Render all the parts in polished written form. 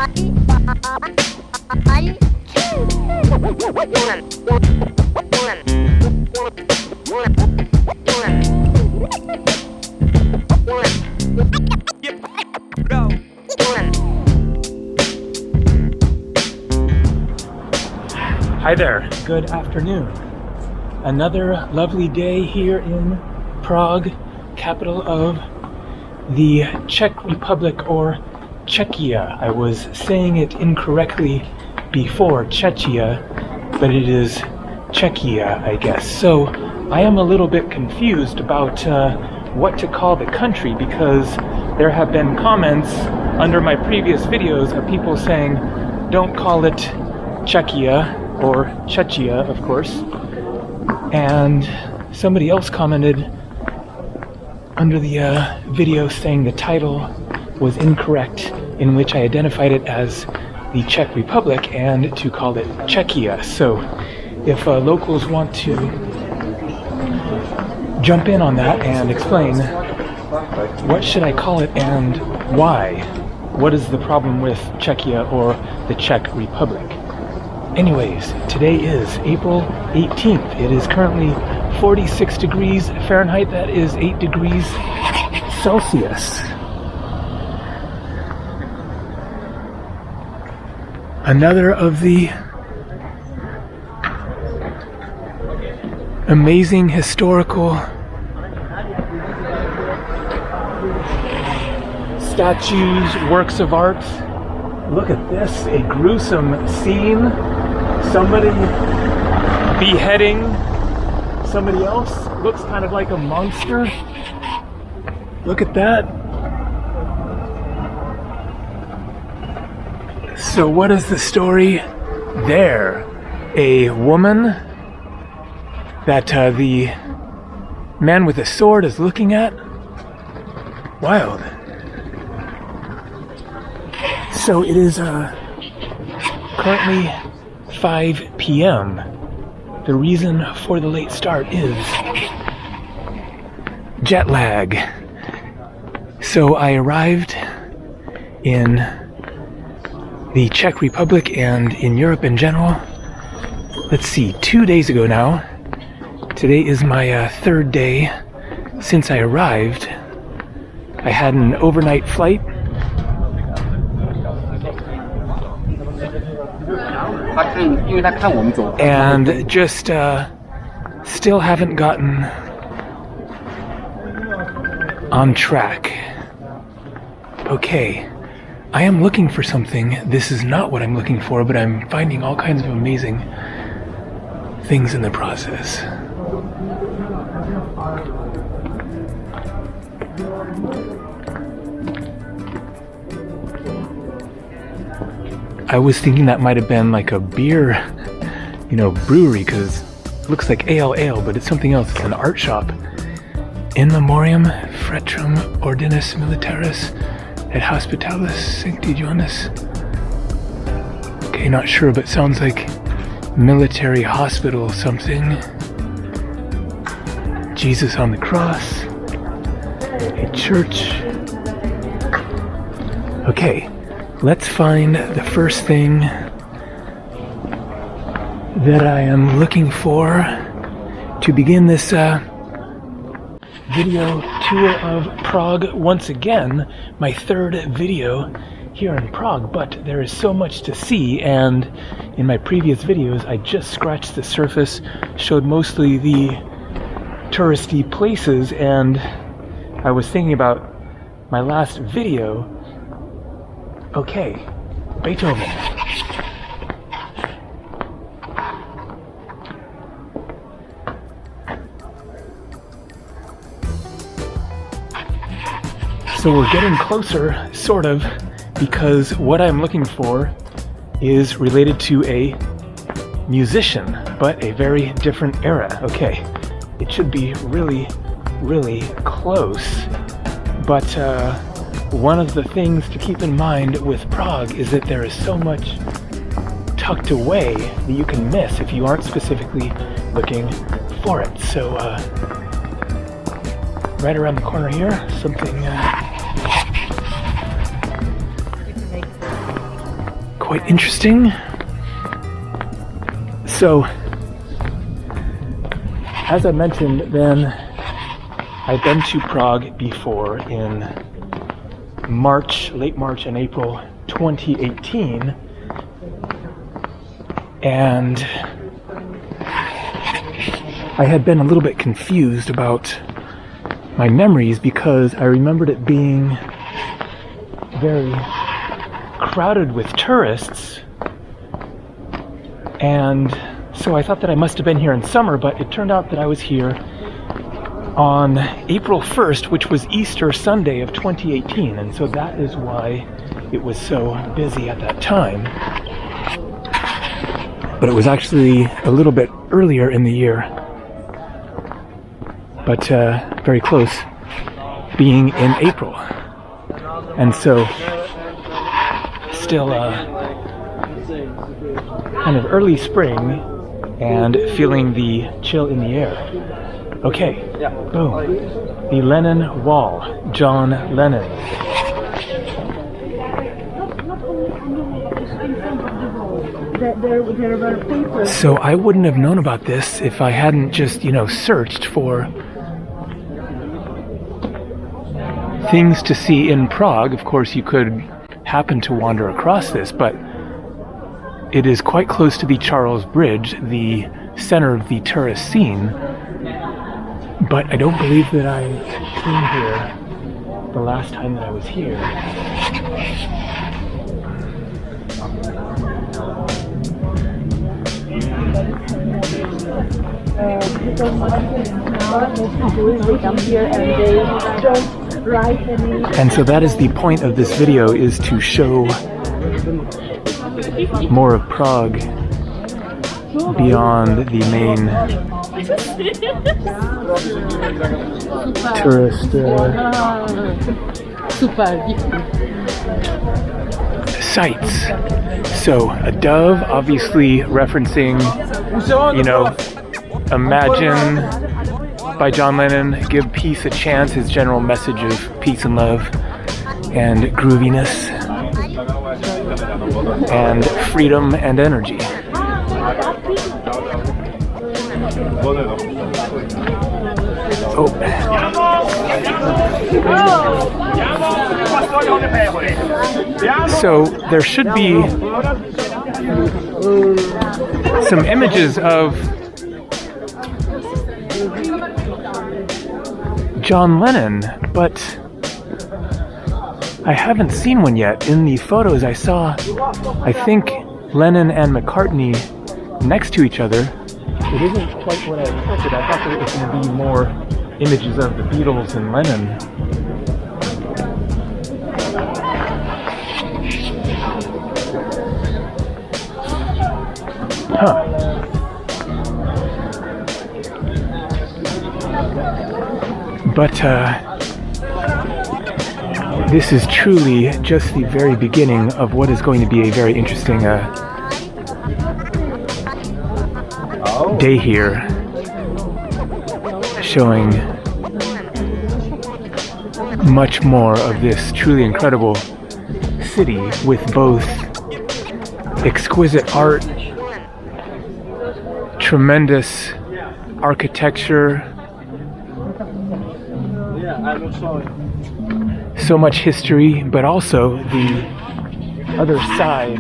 Hi there, good afternoon. Another lovely day here in Prague, capital of the Czech Republic, or Czechia. I was saying it incorrectly before, Czechia, but it is Czechia, I guess. So I am a little bit confused about what to call the country, because there have been comments under my previous videos of people saying, don't call it Czechia, or Czechia, of course. And somebody else commented under the video saying the title was incorrect, in which I identified it as the Czech Republic and to call it Czechia. So if locals want to jump in on that and explain what should I call it and why, what is the problem with Czechia or the Czech Republic? Anyways, today is April 18th. It is currently 46 degrees Fahrenheit. That is 8 degrees Celsius. Another of the amazing historical statues, works of art. Look at this, a gruesome scene. Somebody beheading somebody else. Looks kind of like a monster. Look at that. So what is the story there? A woman that the man with the sword is looking at? Wild. So it is currently 5 p.m. The reason for the late start is jet lag. So I arrived in the Czech Republic and in Europe in general, let's see, 2 days ago now. Today is my third day since I arrived. I had an overnight flight. And just still haven't gotten on track. Okay, I am looking for something. This is not what I'm looking for, but I'm finding all kinds of amazing things in the process. I was thinking that might have been like a beer, brewery, because it looks like ale, but it's something else. It's an art shop. In memoriam fretrum ordinis militaris et hospitalis sancti Johannes. Okay, not sure, but sounds like military hospital something. Jesus on the cross. A church. Okay. Let's find the first thing that I am looking for to begin this video tour of Prague once again. My third video here in Prague, but there is so much to see, and in my previous videos I just scratched the surface, showed mostly the touristy places, and I was thinking about my last video. Okay, Beethoven. So we're getting closer, sort of, because what I'm looking for is related to a musician, but a very different era. Okay, it should be really, really close, but one of the things to keep in mind with Prague is that there is so much tucked away that you can miss if you aren't specifically looking for it. So right around the corner here, something quite interesting. So, as I mentioned, then I've been to Prague before in late March and April 2018, and I had been a little bit confused about my memories because I remembered it being very crowded with tourists, and so I thought that I must have been here in summer, but it turned out that I was here on April 1st, which was Easter Sunday of 2018, and so that is why it was so busy at that time. But it was actually a little bit earlier in the year, but very close, being in April. And so still kind of early spring and feeling the chill in the air. Okay, boom. The Lennon Wall, John Lennon. So I wouldn't have known about this if I hadn't just, searched for things to see in Prague. Of course, you could happen to wander across this, but it is quite close to the Charles Bridge, the center of the tourist scene. But I don't believe that I came here the last time that I was here. And so that is the point of this video, is to show more of Prague beyond the main tourist sites. So a dove, obviously referencing, Imagine by John Lennon, give peace a chance, his general message of peace and love and grooviness and freedom and energy. Oh. So there should be some images of John Lennon, but I haven't seen one yet. In the photos I saw, I think, Lennon and McCartney next to each other. It isn't quite what I expected. I thought that it was going to be more images of the Beatles and Lennon. Huh. But this is truly just the very beginning of what is going to be a very interesting day here, showing much more of this truly incredible city with both exquisite art, tremendous architecture, so much history, but also the other side,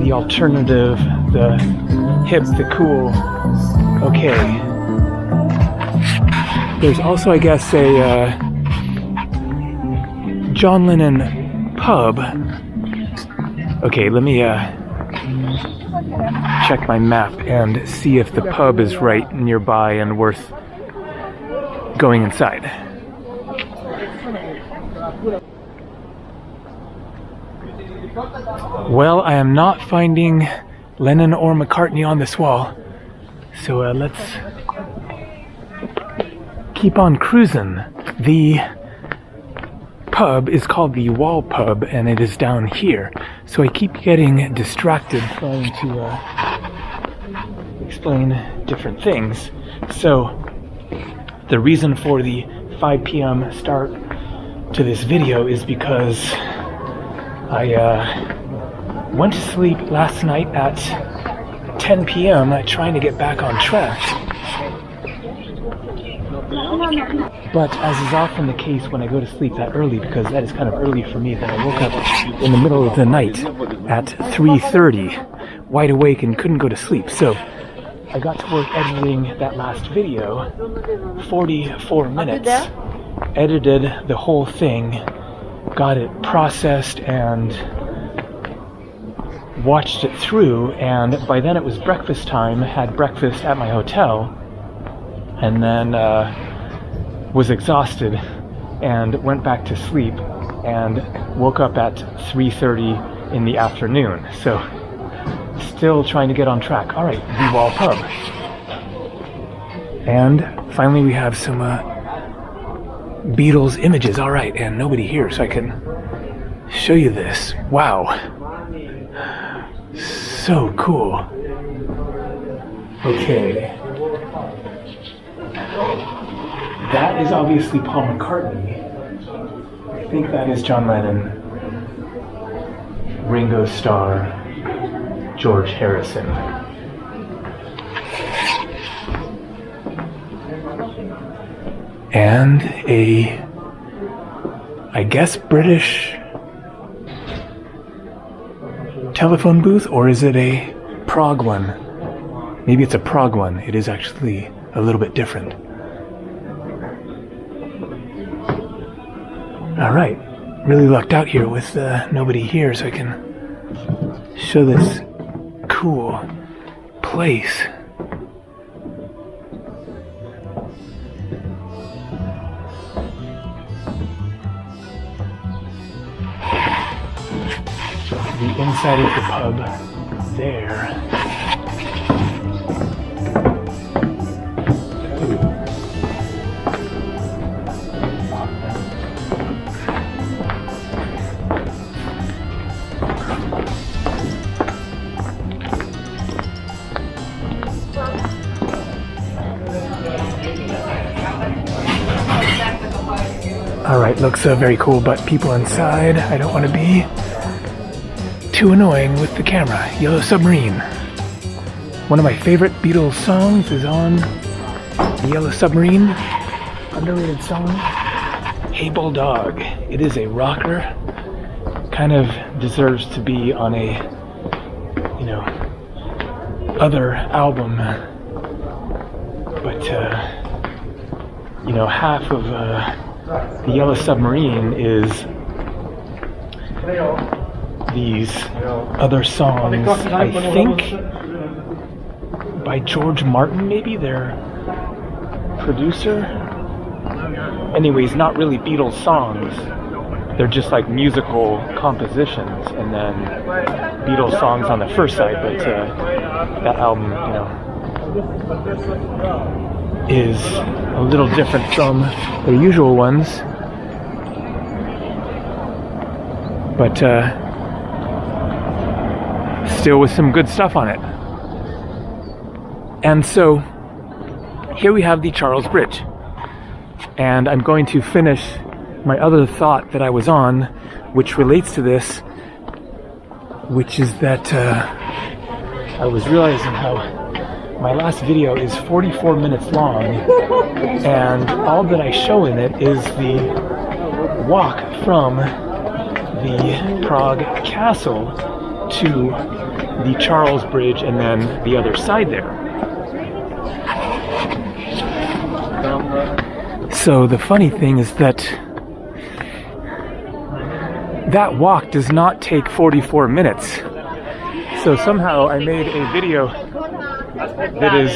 the alternative, the hip, the cool. Okay. There's also, I guess, a John Lennon pub. Okay, let me check my map and see if the pub is right nearby and worth going inside. Well, I am not finding Lennon or McCartney on this wall, so let's keep on cruising. The pub is called the Wall Pub, and it is down here, so I keep getting distracted trying to explain different things. So the reason for the 5 p.m. start to this video is because I went to sleep last night at 10 p.m. trying to get back on track. But as is often the case when I go to sleep that early, because that is kind of early for me, that I woke up in the middle of the night at 3:30, wide awake and couldn't go to sleep. So I got to work editing that last video, 44 minutes, edited the whole thing, got it processed and watched it through, and by then it was breakfast time, had breakfast at my hotel, and then was exhausted and went back to sleep and woke up at 3:30 in the afternoon. So still trying to get on track. All right, the Wall Pub. And finally we have some Beatles images. All right, and nobody here, so I can show you this. Wow. So cool. Okay. That is obviously Paul McCartney. I think that is John Lennon, Ringo Starr, George Harrison. And I guess British telephone booth, or is it a Prague one? Maybe it's a Prague one. It is actually a little bit different. All right, really lucked out here with nobody here, so I can show this cool place. The inside of the pub there. Alright, looks very cool, but people inside, I don't want to be too annoying with the camera. Yellow Submarine. One of my favorite Beatles songs is on the Yellow Submarine. Underrated song. Hey Bulldog. It is a rocker. Kind of deserves to be on a, other album. But, half of the Yellow Submarine is these other songs, I think by George Martin, maybe, their producer. Anyways, not really Beatles songs. They're just like musical compositions, and then Beatles songs on the first side, but that album, is a little different from their usual ones. But still with some good stuff on it. And so here we have the Charles Bridge. And I'm going to finish my other thought that I was on, which relates to this, which is that I was realizing how my last video is 44 minutes long, and all that I show in it is the walk from the Prague Castle to the Charles Bridge and then the other side there. So the funny thing is that that walk does not take 44 minutes. So somehow I made a video that is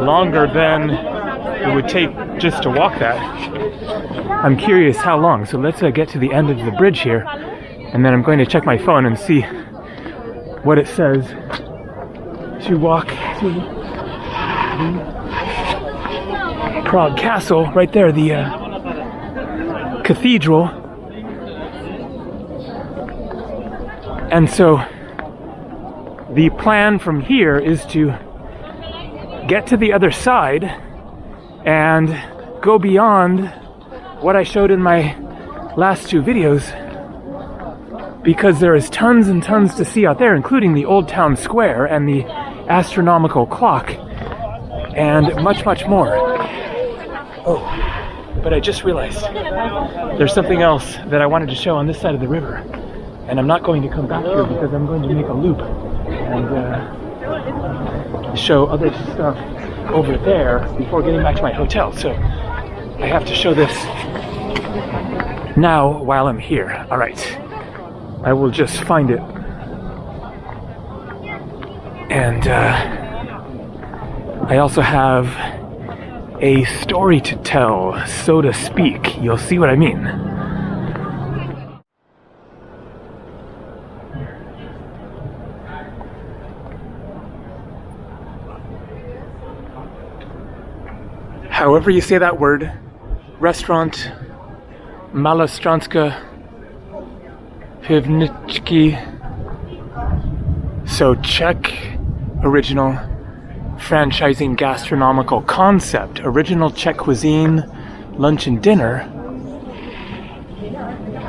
longer than it would take just to walk that. I'm curious how long. So let's get to the end of the bridge here, and then I'm going to check my phone and see what it says to walk to the Prague Castle. Right there, the cathedral. And so the plan from here is to get to the other side and go beyond what I showed in my last two videos because there is tons and tons to see out there, including the Old Town Square and the astronomical clock, and much, much more. Oh, but I just realized there's something else that I wanted to show on this side of the river, and I'm not going to come back here because I'm going to make a loop and show other stuff over there before getting back to my hotel. So I have to show this now while I'm here. All right, I will just find it. And I also have a story to tell, so to speak. You'll see what I mean. However you say that word, restaurant Malostranska Pivnichki. So Czech original franchising gastronomical concept, original Czech cuisine, lunch and dinner.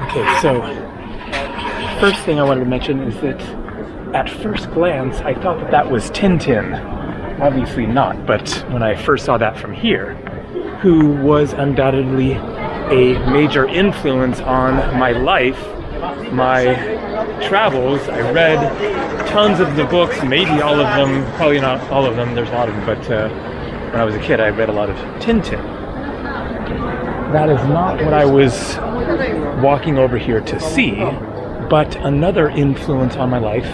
Okay, so first thing I wanted to mention is that at first glance I thought that that was Tintin. Obviously not, but when I first saw that from here, who was undoubtedly a major influence on my life, my travels. I read tons of the books, maybe all of them, probably not all of them, there's a lot of them, but when I was a kid I read a lot of Tintin. That is not what I was walking over here to see, but another influence on my life,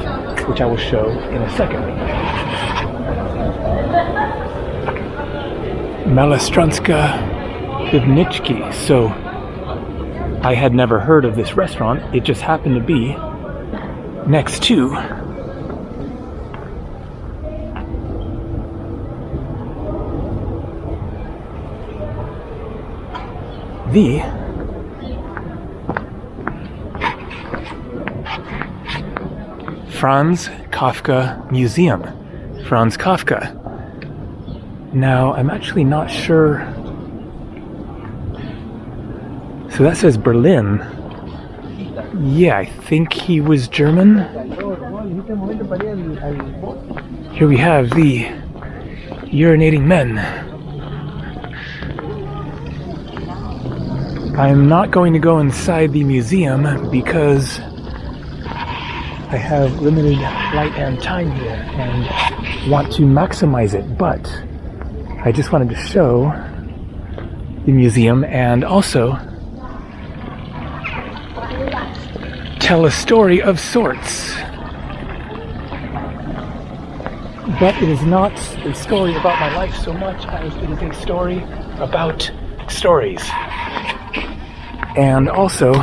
which I will show in a second. Malostranska Pivnichki. So I had never heard of this restaurant. It just happened to be next to the Franz Kafka Museum. Franz Kafka. Now, I'm actually not sure. So that says Berlin. Yeah, I think he was German. Here we have the urinating men. I'm not going to go inside the museum because I have limited light and time here and want to maximize it, but I just wanted to show the museum and also tell a story of sorts. But it is not a story about my life so much as it is a story about stories. And also,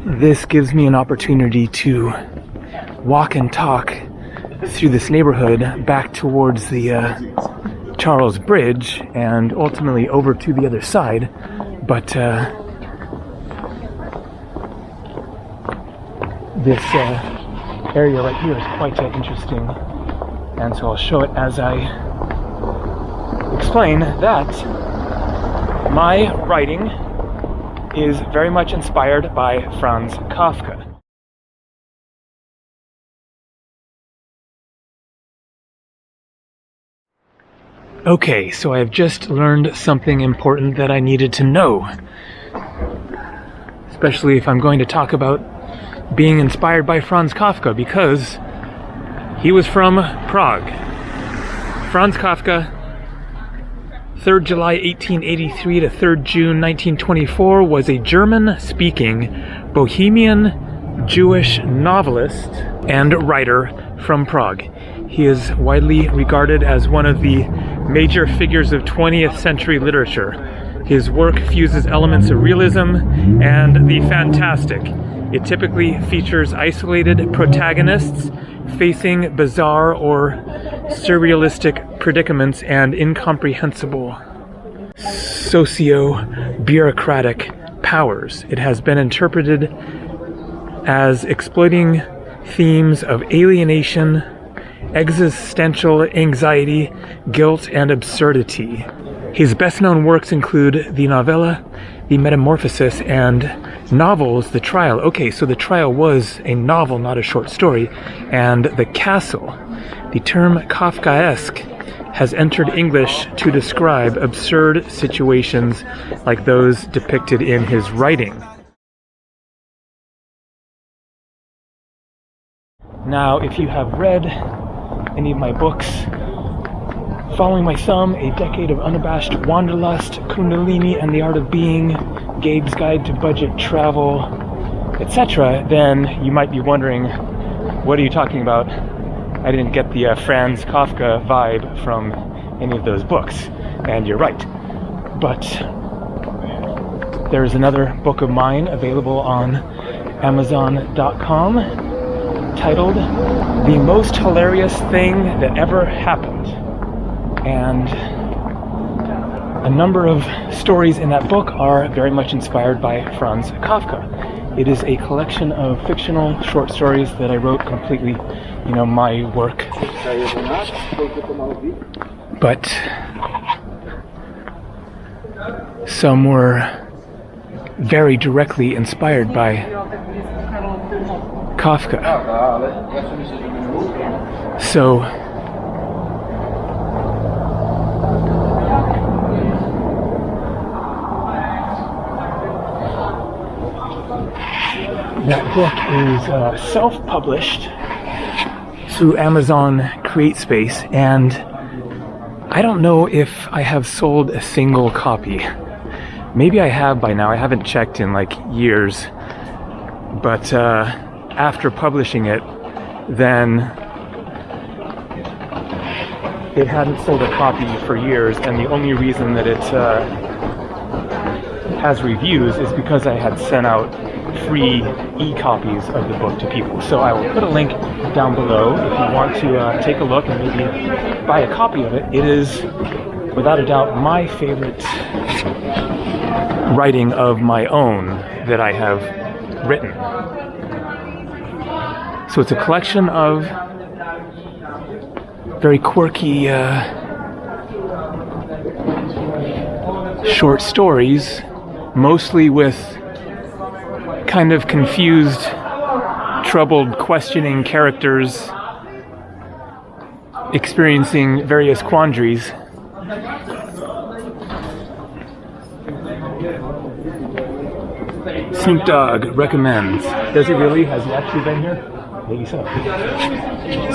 this gives me an opportunity to walk and talk through this neighborhood back towards the Charles Bridge and ultimately over to the other side. But this area right here is quite interesting, and so I'll show it as I explain that my writing is very much inspired by Franz Kafka. Okay, so I've just learned something important that I needed to know, especially if I'm going to talk about being inspired by Franz Kafka, because he was from Prague. Franz Kafka, 3rd July 1883 to 3rd June 1924, was a German-speaking Bohemian Jewish novelist and writer from Prague. He is widely regarded as one of the major figures of 20th century literature. His work fuses elements of realism and the fantastic. It typically features isolated protagonists facing bizarre or surrealistic predicaments and incomprehensible socio-bureaucratic powers. It has been interpreted as exploiting themes of alienation, existential anxiety, guilt, and absurdity. His best-known works include the novella The Metamorphosis and Novels, The Trial. Okay, so The Trial was a novel, not a short story. And The Castle. The term Kafkaesque has entered English to describe absurd situations like those depicted in his writing. Now, if you have read any of my books, Following My Thumb, A Decade of Unabashed Wanderlust, Kundalini and the Art of Being, Gabe's Guide to Budget Travel, etc., then you might be wondering, what are you talking about? I didn't get the Franz Kafka vibe from any of those books, and you're right. But there's another book of mine available on Amazon.com titled The Most Hilarious Thing That Ever Happened. And a number of stories in that book are very much inspired by Franz Kafka. It is a collection of fictional short stories that I wrote completely, my work. But some were very directly inspired by Kafka. So that book is self-published through Amazon CreateSpace, and I don't know if I have sold a single copy. Maybe I have by now. I haven't checked in years. But after publishing it, then it hadn't sold a copy for years, and the only reason that it has reviews is because I had sent out free e-copies of the book to people. So I will put a link down below if you want to take a look and maybe buy a copy of it. It is, without a doubt, my favorite writing of my own that I have written. So it's a collection of very quirky short stories, mostly with kind of confused, troubled, questioning characters experiencing various quandaries. Snoop Dogg recommends. Does he really? Has he actually been here? Maybe so.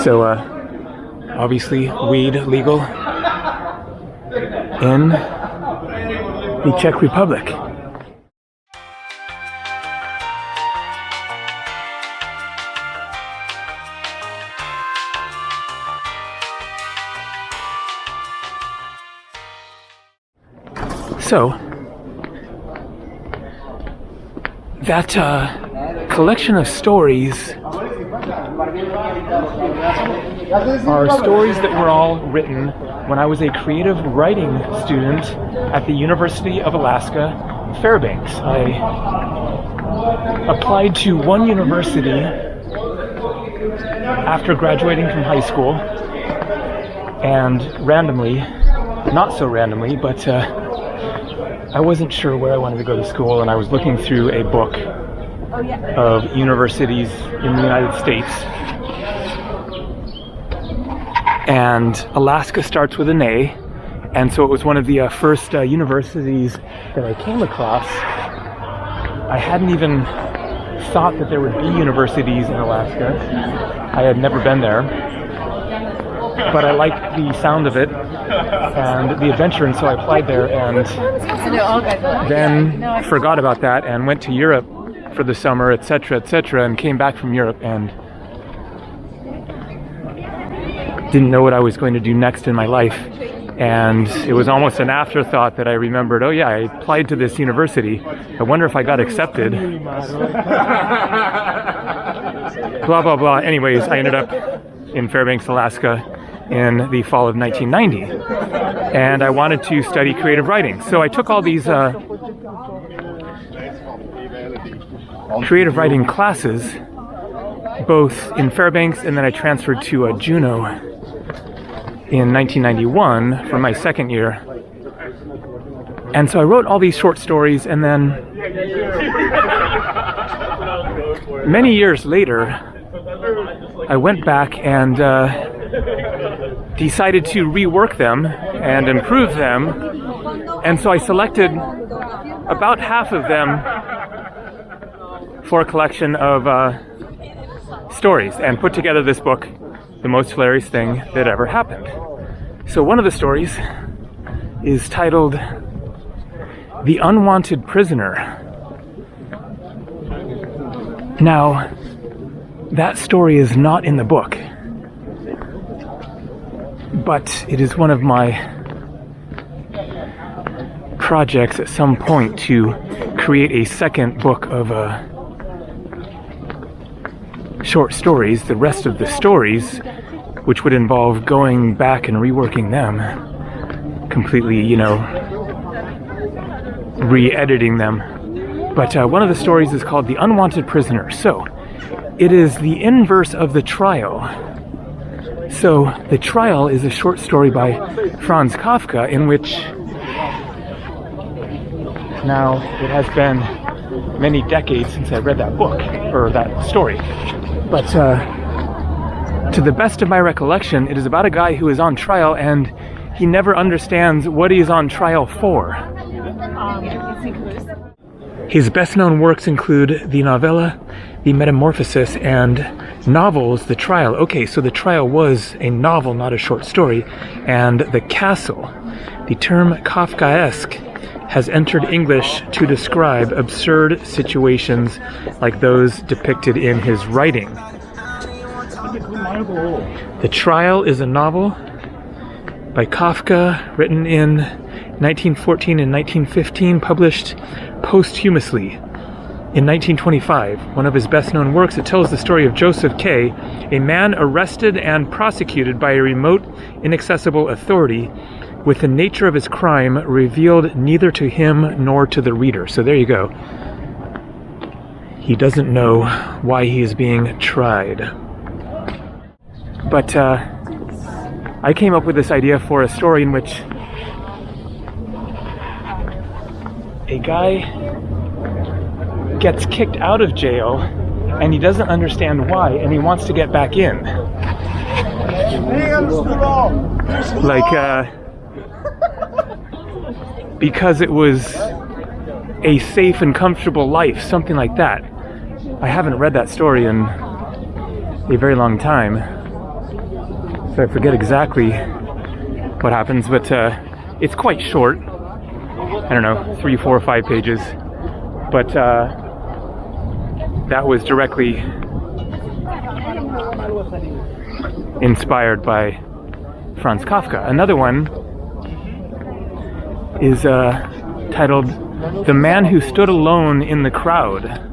So, obviously, weed legal in the Czech Republic. So, that collection of stories are stories that were all written when I was a creative writing student at the University of Alaska, Fairbanks. I applied to one university after graduating from high school, and randomly, not so randomly, but I wasn't sure where I wanted to go to school, and I was looking through a book of universities in the United States. And Alaska starts with an A, and so it was one of the first universities that I came across. I hadn't even thought that there would be universities in Alaska. I had never been there. But I liked the sound of it and the adventure, and so I applied there, and then forgot about that and went to Europe for the summer, etc., and came back from Europe and didn't know what I was going to do next in my life. And it was almost an afterthought that I remembered, oh yeah, I applied to this university. I wonder if I got accepted. Blah, blah, blah. Anyways, I ended up in Fairbanks, Alaska in the fall of 1990. And I wanted to study creative writing. So I took all these creative writing classes, both in Fairbanks, and then I transferred to Juneau in 1991 for my second year. And so I wrote all these short stories, and then many years later, I went back and decided to rework them and improve them, and so I selected about half of them for a collection of stories and put together this book, The Most Hilarious Thing That Ever Happened. So one of the stories is titled The Unwanted Prisoner. Now, that story is not in the book, but it is one of my projects at some point to create a second book of short stories, the rest of the stories, which would involve going back and reworking them, completely, you know, re-editing them. But one of the stories is called The Unwanted Prisoner. So, it is the inverse of The Trial. So, The Trial is a short story by Franz Kafka in which, now it has been many decades since I read that book, or that story. But to the best of my recollection, it is about a guy who is on trial and he never understands what he is on trial for. His best-known works include the novella, The Metamorphosis, and novels, The Trial. Okay, so The Trial was a novel, not a short story. And The Castle. The term Kafkaesque has entered English to describe absurd situations like those depicted in his writing. The Trial is a novel by Kafka, written in 1914 and 1915, published posthumously in 1925. One of his best-known works, it tells the story of Joseph K., a man arrested and prosecuted by a remote, inaccessible authority, with the nature of his crime revealed neither to him nor to the reader. So there you go. He doesn't know why he is being tried. But I came up with this idea for a story in which a guy gets kicked out of jail and he doesn't understand why, and he wants to get back in. Like, because it was a safe and comfortable life, something like that. I haven't read that story in a very long time, so I forget exactly what happens, but it's quite short. I don't know, 3, 4, 5 pages. But that was directly inspired by Franz Kafka. Another one is titled The Man Who Stood Alone in the Crowd.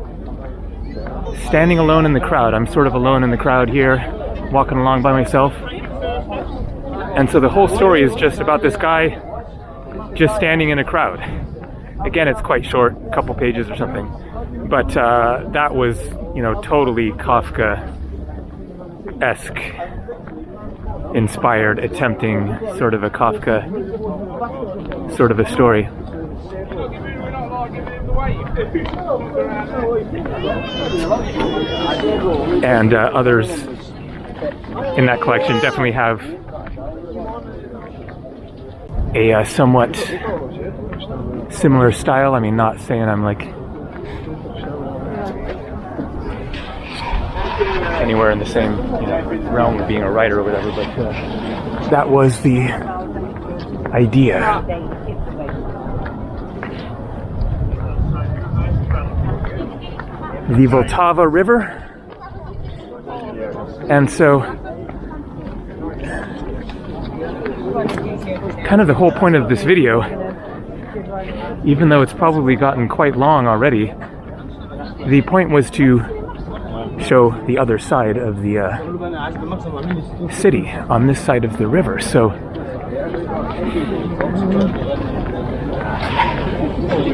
Standing alone in the crowd. I'm sort of alone in the crowd here, walking along by myself. And so the whole story is just about this guy just standing in a crowd. Again, it's quite short, a couple pages or something. But that was, you know, totally Kafkaesque inspired, attempting sort of a Kafka sort of a story. And others in that collection definitely have a somewhat similar style. I mean, not saying I'm like anywhere in the same, you know, realm of being a writer or whatever, but that was the idea. The Vltava River. And so kind of the whole point of this video, even though it's probably gotten quite long already, the point was to show the other side of the city on this side of the river. So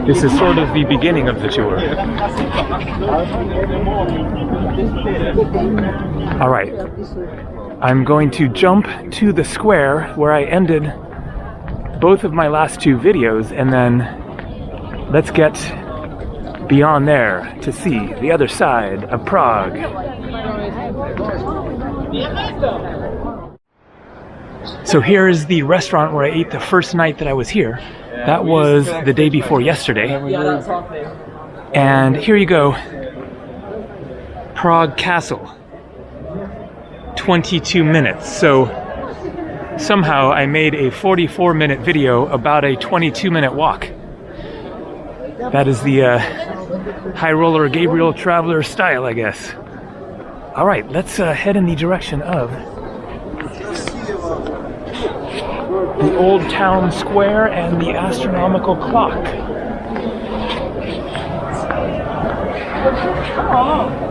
this is sort of the beginning of the tour. All right, I'm going to jump to the square where I ended both of my last two videos, and then let's get beyond there to see the other side of Prague. So here is the restaurant where I ate the first night that I was here. That was the day before yesterday. And here you go. Prague Castle. 22 minutes. So somehow I made a 44-minute video about a 22-minute walk. That is the high roller Gabriel traveler style, I guess. All right, let's head in the direction of the old town square and the astronomical clock.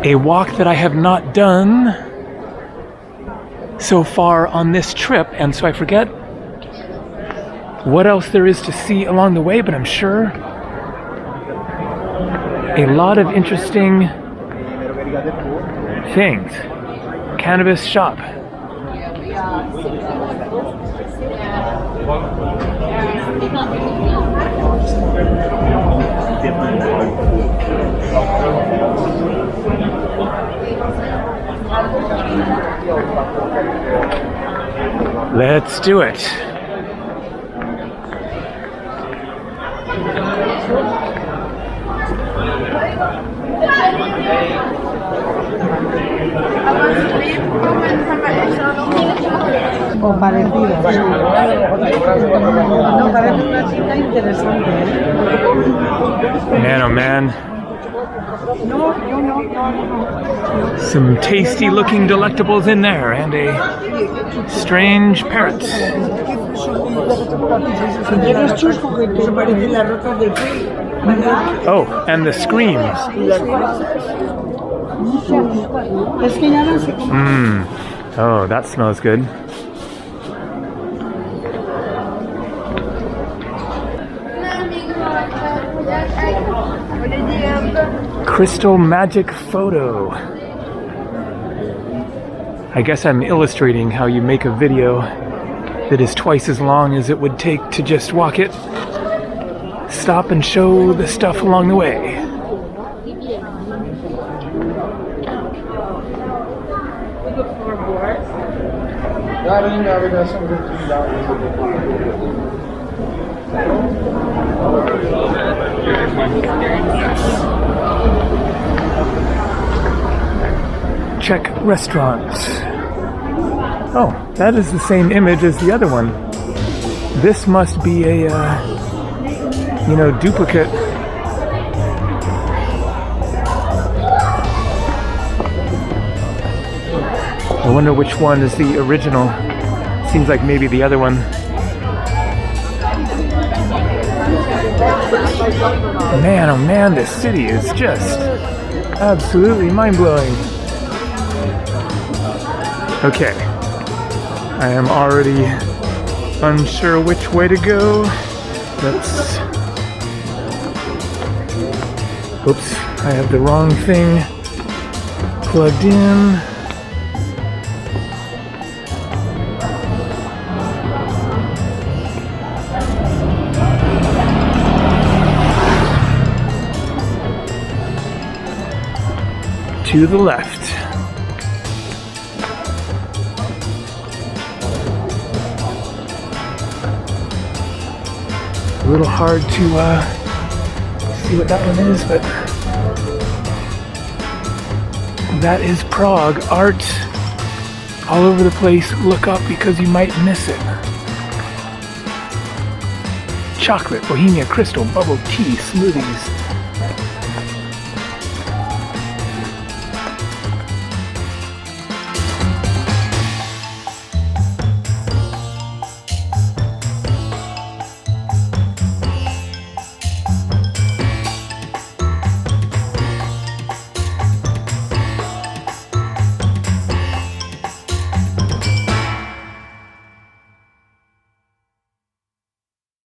A walk that I have not done so far on this trip, and so I forget what else there is to see along the way, but I'm sure a lot of interesting things. Cannabis shop. Let's do it. O parecidas. No, parece una chica interesante. Man, oh man. Some tasty looking delectables in there and a strange parrot. Oh, and the screams. Oh, that smells good. Crystal magic photo. I guess I'm illustrating how you make a video that is twice as long as it would take to just walk it. Stop and show the stuff along the way. Czech restaurants. Oh, that is the same image as the other one. This must be a, duplicate. I wonder which one is the original. Seems like maybe the other one. Man, oh man, this city is just absolutely mind-blowing. Okay, I am already unsure which way to go. Oops, I have the wrong thing plugged in. To the left. A little hard to see what that one is, but that is Prague. Art all over the place. Look up because you might miss it. Chocolate, bohemia, crystal, bubble tea, smoothies.